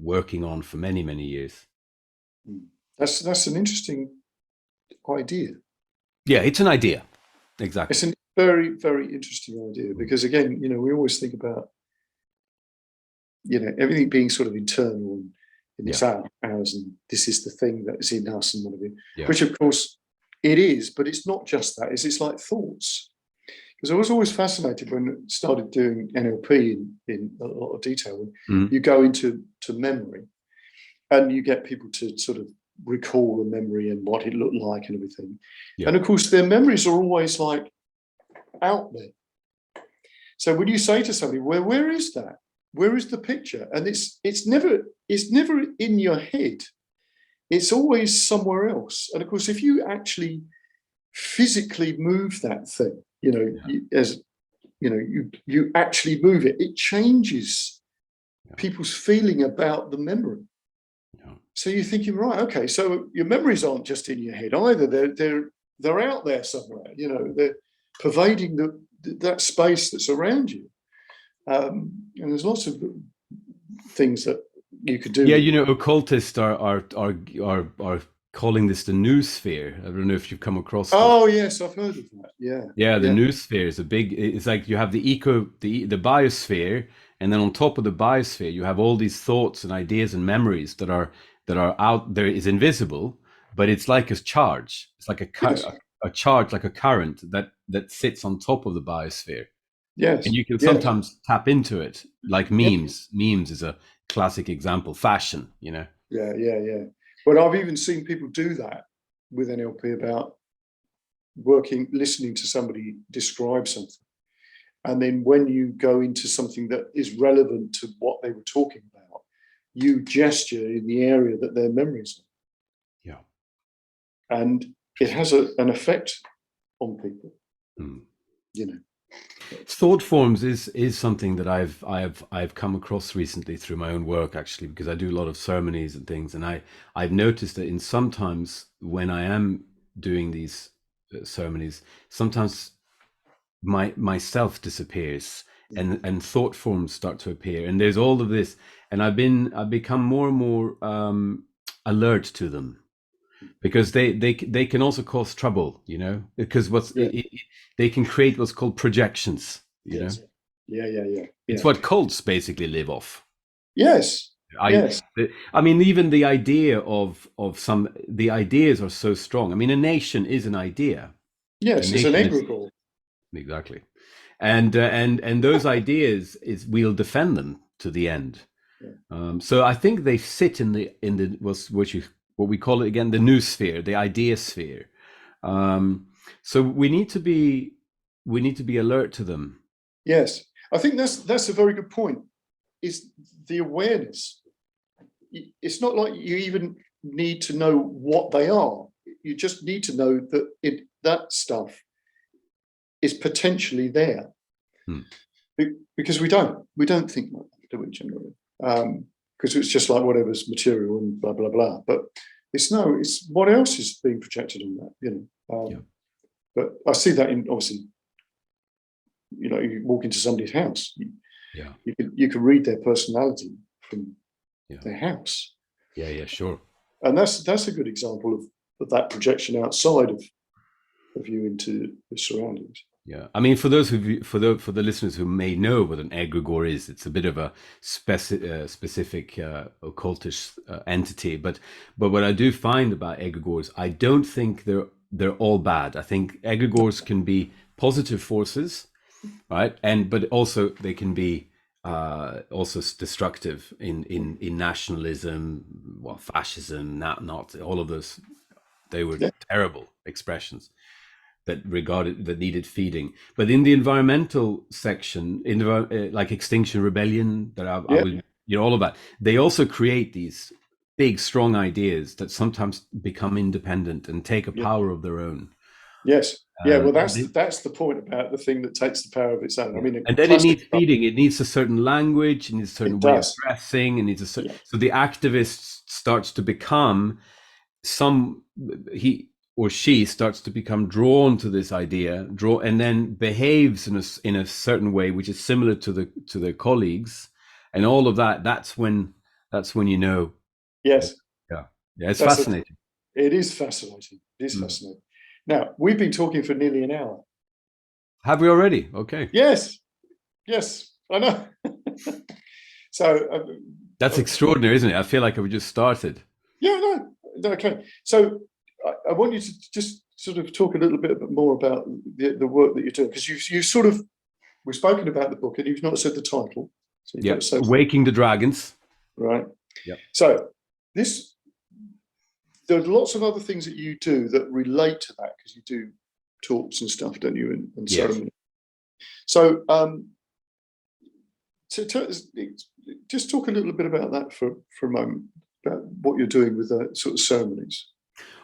working on for many, many years. That's an interesting idea. Yeah, it's an idea. Exactly. It's a very, very interesting idea, because again, we always think about, everything being sort of internal and it's ours, and this is the thing that is in us and whatever, which of course it is, but it's not just that. It's like thoughts. Because I was always fascinated when I started doing NLP in a lot of detail. You go into memory and you get people to sort of recall the memory and what it looked like and everything. Yeah. And of course, their memories are always like out there. So when you say to somebody, where is that? Where is the picture? And it's never in your head. It's always somewhere else. And of course, if you actually physically move that thing, you actually move it, it changes people's feeling about the memory. So you're thinking, right, okay, so your memories aren't just in your head either. They're out there somewhere. They're pervading that space that's around you. And there's lots of things that you could do. Yeah, occultists are calling this the noosphere. I don't know if you've come across that. Oh yes, I've heard of that. Yeah. The noosphere is it's like you have the biosphere, and then on top of the biosphere you have all these thoughts and ideas and memories that are out there, is invisible, but it's like a charge. It's like a charge, like a current that sits on top of the biosphere. Yes. And you can sometimes tap into it, like memes. Memes is a classic example. Fashion, Yeah. But I've even seen people do that with NLP about listening to somebody describe something. And then when you go into something that is relevant to what they were talking about, you gesture in the area that their memories are. Yeah. And it has an effect on people. Thought forms is something that I've come across recently through my own work, actually, because I do a lot of ceremonies and things, and I've noticed that sometimes when I am doing these ceremonies, sometimes myself disappears and thought forms start to appear, and there's all of this, and I've become more and more alert to them, because they can also cause trouble, because they can create what's called projections, Yeah. It's what cults basically live off. Yes. I mean, even the idea of the ideas are so strong. I mean, a nation is an idea. Yes, it's an egregore. Exactly. And those ideas we'll defend them to the end. Yeah. So I think they sit in the what we call it again, the noosphere, the idea sphere. So we need to be alert to them. Yes, I think that's a very good point. Is the awareness. It's not like you even need to know what they are. You just need to know that that stuff is potentially there. Because we don't think like that, do we, generally? Because it's just like whatever's material and blah blah blah. But it's what else is being projected on that, But I see that in, obviously, you walk into somebody's house, you can read their personality from their house. Yeah, sure. And that's a good example of that projection outside of you into the surroundings. Yeah, I mean, for the listeners who may know what an egregore is, it's a bit of a specific occultish entity. But what I do find about egregores, I don't think they're all bad. I think egregores can be positive forces, right? But also they can be also destructive in nationalism, fascism, not all of those. They were terrible expressions that needed feeding. But in the environmental section, like Extinction Rebellion, all of that, they also create these big, strong ideas that sometimes become independent and take a power of their own. Yes. Yeah, well, that's the point about the thing that takes the power of its own. I mean, and then it needs feeding. It needs a certain language. It needs a certain way of dressing. It needs a certain. So the activist starts to become he or she starts to become drawn to this idea, and then behaves in a certain way which is similar to their colleagues, and all of that. That's when you know. Yes. Yeah. It's fascinating. It is fascinating. It is fascinating. Now, we've been talking for nearly an hour. Have we already? Okay. Yes, I know. So that's extraordinary, isn't it? I feel like we just started. Yeah, no, okay. So I want you to just sort of talk a little bit more about the work that you're doing, because we've spoken about the book and you've not said the title. So yeah, Waking the Dragons. Right. Yeah. So there are lots of other things that you do that relate to that, because you do talks and stuff, don't you, and ceremony. So, just talk a little bit about that for a moment, about what you're doing with the sort of ceremonies.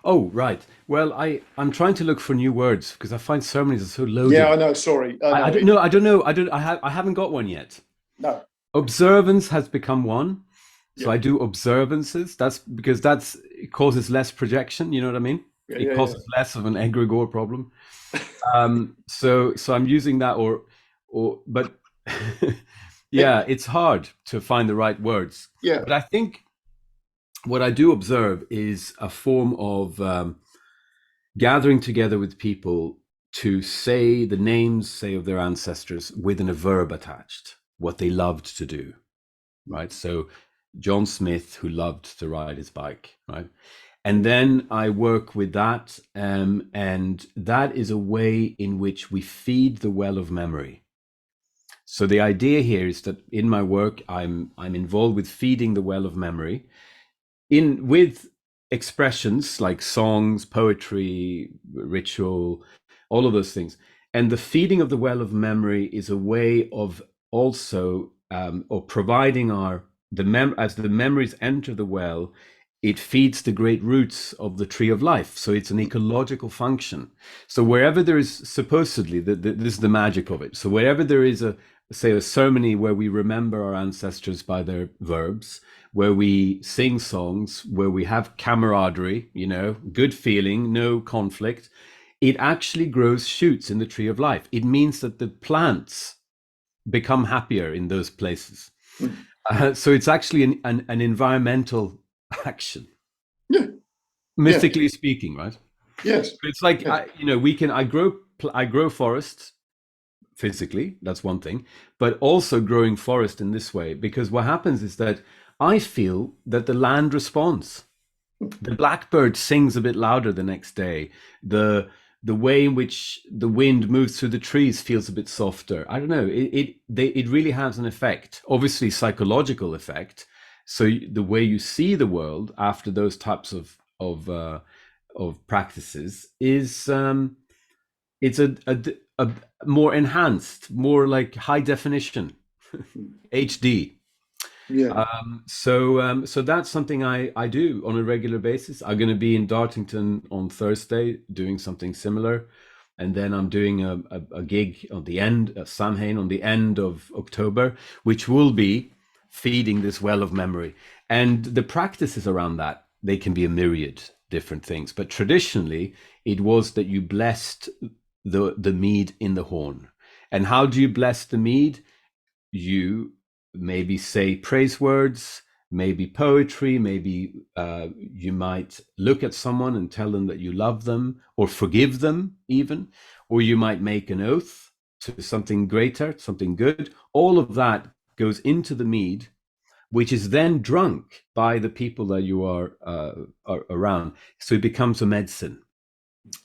Oh, right. Well, I'm trying to look for new words, because I find ceremonies are so loaded. Yeah, I know. Sorry. I don't know. I haven't got one yet. No. Observance has become one. So yeah. I do observances. That's because it causes less projection. You know what I mean? It causes less of an egregore problem. So I'm using that but yeah, it's hard to find the right words. Yeah. But I think what I do observe is a form of gathering together with people to say the names, say, of their ancestors with a verb attached, what they loved to do, right? So John Smith, who loved to ride his bike, right? And then I work with that, and that is a way in which we feed the well of memory. So the idea here is that in my work, I'm involved with feeding the well of memory, with expressions like songs, poetry, ritual, all of those things. And the feeding of the well of memory is a way of also or providing as the memories enter the well, it feeds the great roots of the tree of life. So it's an ecological function. So wherever there is supposedly, this is the magic of it. So wherever there is a ceremony where we remember our ancestors by their verbs, where we sing songs, where we have camaraderie, good feeling, no conflict, it actually grows shoots in the tree of life. It means that the plants become happier in those places. So it's actually an environmental action. Yeah. Mystically speaking, right? Yes. It's like, I grow forests physically, that's one thing, but also growing forest in this way, because what happens is that I feel that the land responds. The blackbird sings a bit louder the next day. The way in which the wind moves through the trees feels a bit softer. I don't know. It really has an effect, obviously psychological effect. So the way you see the world after those types of practices is it's a more enhanced, more like high definition, HD. Yeah. So that's something I do on a regular basis. I'm going to be in Dartington on Thursday doing something similar. And then I'm doing a gig on the end of Samhain on the end of October, which will be feeding this well of memory. And the practices around that, they can be a myriad different things. But traditionally, it was that you blessed the mead in the horn. And how do you bless the mead? You maybe say praise words, maybe poetry, maybe you might look at someone and tell them that you love them or forgive them even, or you might make an oath to something greater, something good. All of that goes into the mead, which is then drunk by the people that you are around. So it becomes a medicine.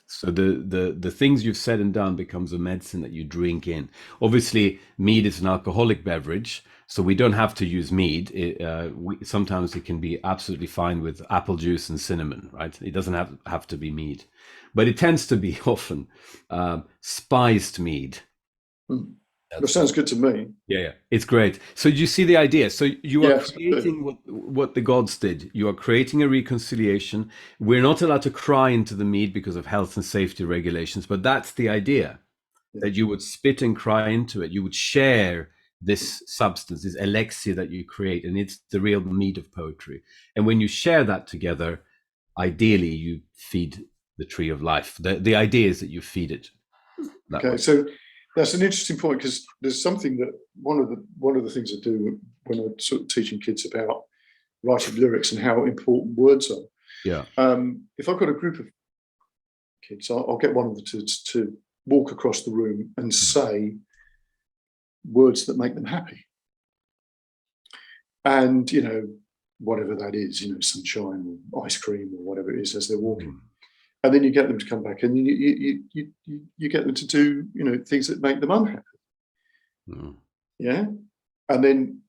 So the things you've said and done becomes a medicine that you drink in. Obviously, mead is an alcoholic beverage, so we don't have to use mead. Sometimes it can be absolutely fine with apple juice and cinnamon, right? It doesn't have to be mead, but it tends to be often spiced mead. That sounds good to me. Yeah, it's great. So you see the idea. So you are Yes, creating what the gods did. You are creating a reconciliation. We're not allowed to cry into the mead because of health and safety regulations, but that's the idea, that you would spit and cry into it. You would share this substance, this elixir that you create, and it's the real meat of poetry. And when you share that together, ideally you feed the tree of life. The idea is that you feed it that way. So that's an interesting point, because there's something that one of the things I do when I'm sort of teaching kids about writing lyrics and how important words are. Yeah. If I've got a group of kids, I'll get one of them to walk across the room and say words that make them happy. And, whatever that is, sunshine or ice cream or whatever it is as they're walking. And then you get them to come back, and you get them to do, things that make them unhappy. Yeah. And then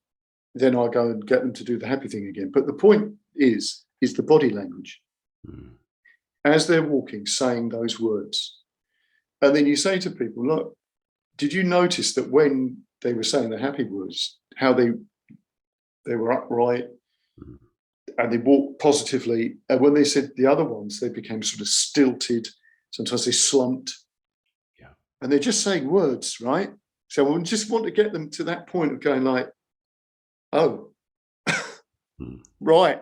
I go and get them to do the happy thing again. But the point is the body language. As they're walking, saying those words. And then you say to people, look, did you notice that when they were saying the happy words, how they were upright and they walked positively, and when they said the other ones, they became sort of stilted, sometimes they slumped. Yeah. And they're just saying words, right? So we just want to get them to that point of going like, oh, right.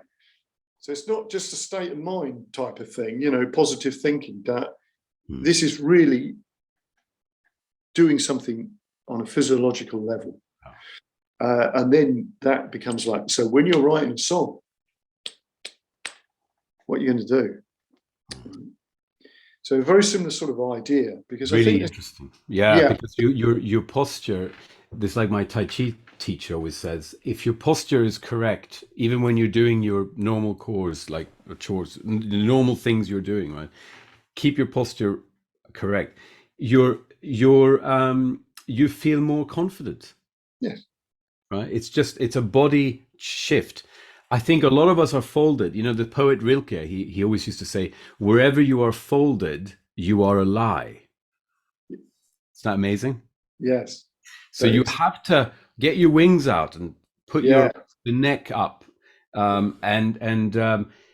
So it's not just a state of mind type of thing, positive thinking, that this is really doing something on a physiological level. And then that becomes like, so when you're writing a song, what are you going to do? So a very similar sort of idea, because really I think interesting. Yeah, because your posture, this, like my Tai Chi teacher always says, if your posture is correct, even when you're doing your normal chores, like chores, the normal things you're doing, right? Keep your posture correct. You feel more confident. Yes. Right. It's a body shift. I think a lot of us are folded. The poet Rilke, he always used to say, wherever you are folded, you are a lie. Isn't that amazing? Yes. So you have to get your wings out and put the neck up, and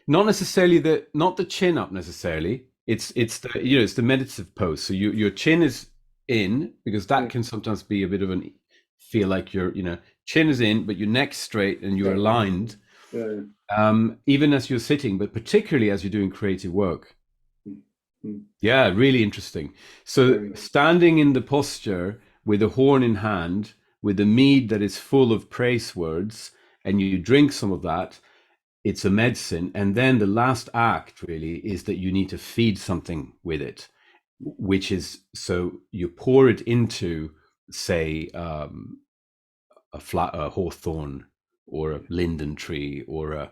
not necessarily not the chin up necessarily. It's the meditative pose. So your chin is in, because that can sometimes be a bit of an feel like your chin is in, but your neck's straight and you're aligned. Even as you're sitting, but particularly as you're doing creative work. Yeah, really interesting. So standing in the posture with a horn in hand, with a mead that is full of praise words, and you drink some of that, it's a medicine. And then the last act really is that you need to feed something with it, which is, so you pour it into, say, a hawthorn or a linden tree or a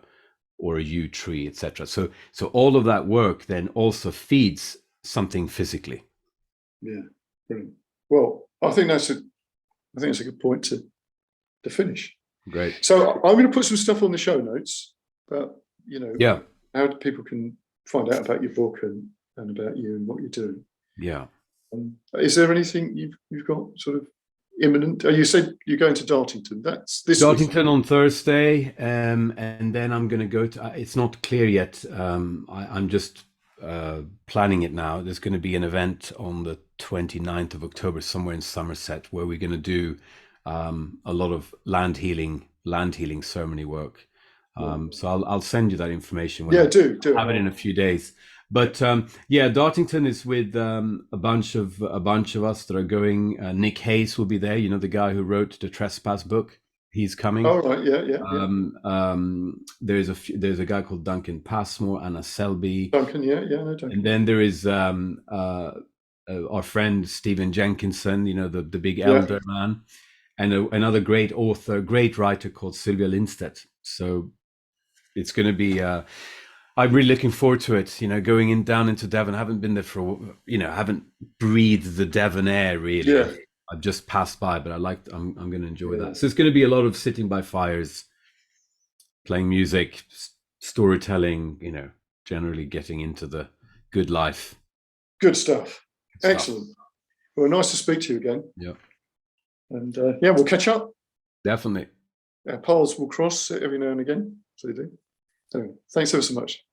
yew tree, etc. So all of that work then also feeds something physically. Yeah, brilliant. Well, I think that's a good point to finish. Great. So I'm going to put some stuff on the show notes, but how people can find out about your book and about you and what you're doing. Yeah. Is there anything you've got sort of imminent? You said you're going to Dartington. That's this Dartington weekend on Thursday, and then I'm going to go to. It's not clear yet. I'm just planning it now. There's going to be an event on the 29th of October somewhere in Somerset where we're going to do a lot of land healing ceremony work. So I'll send you that information when I have it in a few days. But Dartington is with a bunch of us that are going. Nick Hayes will be there. The guy who wrote the Trespass book. He's coming. Oh right, yeah. There's a guy called Duncan Passmore, Anna Selby. Duncan, no, Duncan. And then there is our friend Stephen Jenkinson. The big elder man, and another great author, great writer called Sylvia Lindstedt. So it's going to be. I'm really looking forward to it. Going down into Devon. I haven't been there haven't breathed the Devon air really. Yeah. I've just passed by, but I'm going to enjoy that. So it's going to be a lot of sitting by fires, playing music, storytelling. Generally getting into the good life. Good stuff. Excellent. Well, nice to speak to you again. Yeah. And yeah, we'll catch up. Definitely. Our paths will cross every now and again. So they do. Anyway, thanks ever so much.